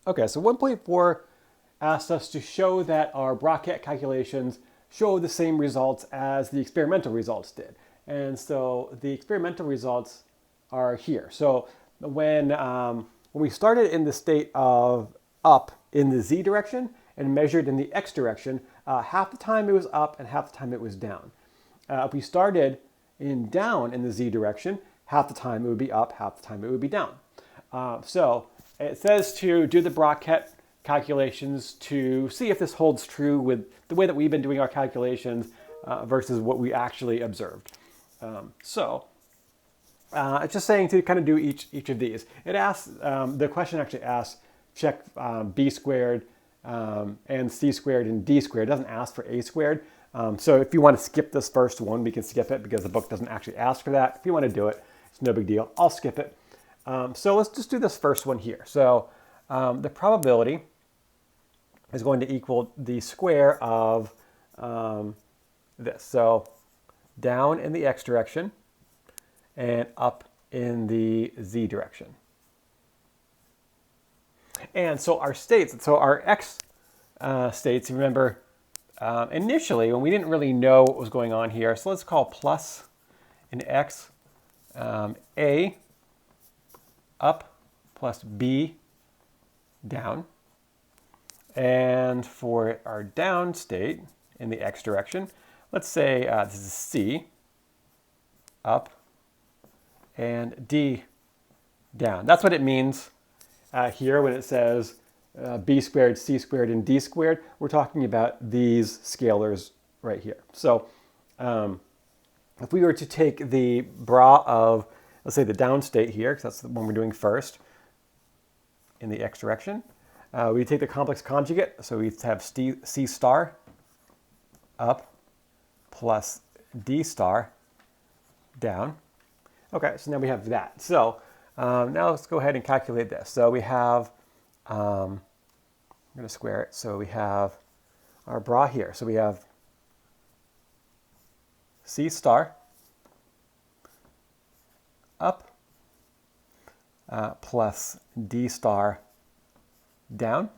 Okay, so 1.4 asked us to show that our bra-ket calculations show the same results as the experimental results did. And so the experimental results are here. So when we started in the state of up in the z direction and measured in the x direction, half the time it was up and half the time it was down. If we started in down in the z direction, half the time it would be up, half the time it would be down. So it says to do the bra-ket calculations to see if this holds true with the way that we've been doing our calculations versus what we actually observed. It's just saying to kind of do each of these. It asks, the question actually asks, check b squared and c squared and d squared. It doesn't ask for a squared. So if you want to skip this first one, we can skip it because the book doesn't actually ask for that. If you want to do it, it's no big deal. I'll skip it. So let's just do this first one here. So the probability is going to equal the square of this. So down in the x direction and up in the z direction. And so our states, so our x states, remember initially when we didn't really know what was going on here, so let's call plus in x a up plus b down. And for our down state in the x direction, let's say this is c up and d down. That's what it means here when it says b squared, c squared, and d squared. We're talking about these scalars right here. So if we were to take the bra of, let's say the down state here, because that's the one we're doing first in the x direction, we take the complex conjugate, so we have c star up plus d star down. Okay, so now we have that. So now let's go ahead and calculate this. So we have, I'm going to square it, so we have our bra here. So we have c star up plus d star down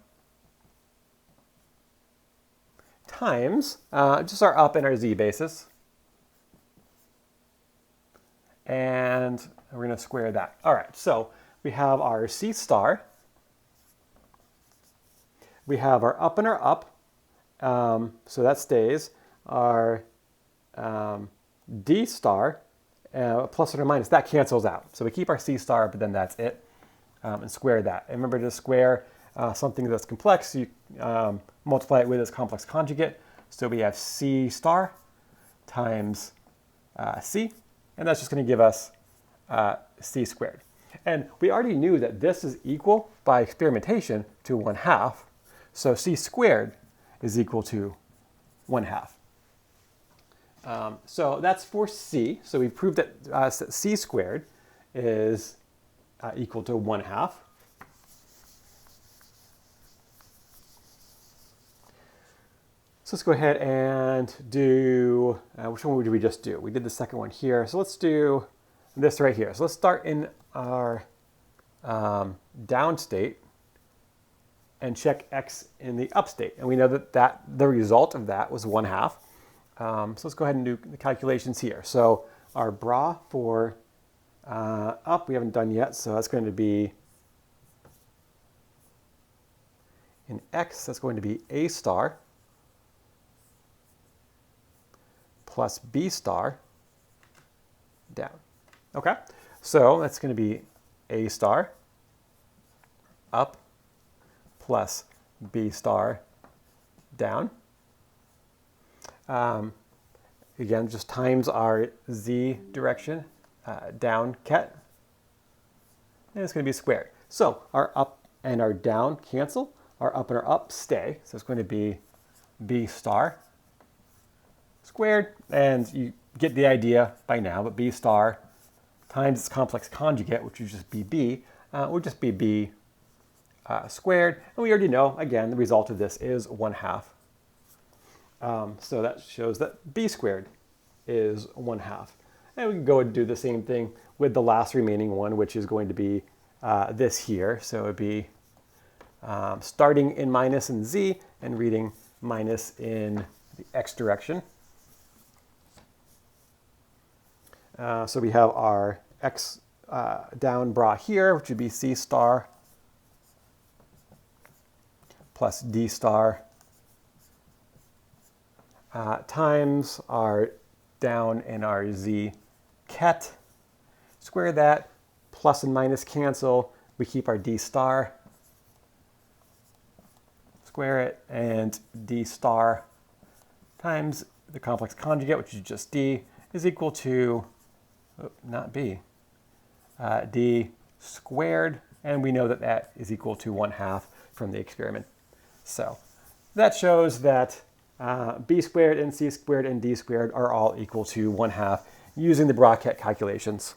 times just our up and our z basis. And we're going to square that. All right, so we have our c star. We have our up and our up. So that stays. Our d star, plus or minus, that cancels out. So we keep our c star, but then that's it. And square that. And remember, to square something that's complex, you multiply it with its complex conjugate. So we have c star times c, and that's just going to give us c squared. And we already knew that this is equal by experimentation to 1/2. So c squared is equal to 1/2. So that's for c. So we proved that c squared is equal to 1/2. So let's go ahead and do, which one did we just do? We did the second one here. So let's do this right here. So let's start in our down state and check x in the up state. And we know that the result of that was 1/2. So let's go ahead and do the calculations here. So our bra for up, we haven't done yet. So that's going to be, in x, that's going to be a star plus b star down. Okay, so that's going to be a star up plus b star down. Again, just times our z direction down ket, and it's going to be squared. So our up and our down cancel, our up and our up stay, so it's going to be b star squared, and you get the idea by now, but b star times its complex conjugate, which would just be b, would just be b squared, and we already know, again, the result of this is 1/2. So that shows that b squared is 1/2. And we can go and do the same thing with the last remaining one, which is going to be this here. So it would be starting in minus in z and reading minus in the x direction. So we have our x down bra here, which would be c star plus d star times our down in our z ket. Square that, plus and minus cancel. We keep our d star. Square it, and d star times the complex conjugate, which is just d, is equal to, not b, d squared, and we know that that is equal to 1/2 from the experiment. So that shows that b squared and c squared and d squared are all equal to 1/2 using the bra-ket calculations.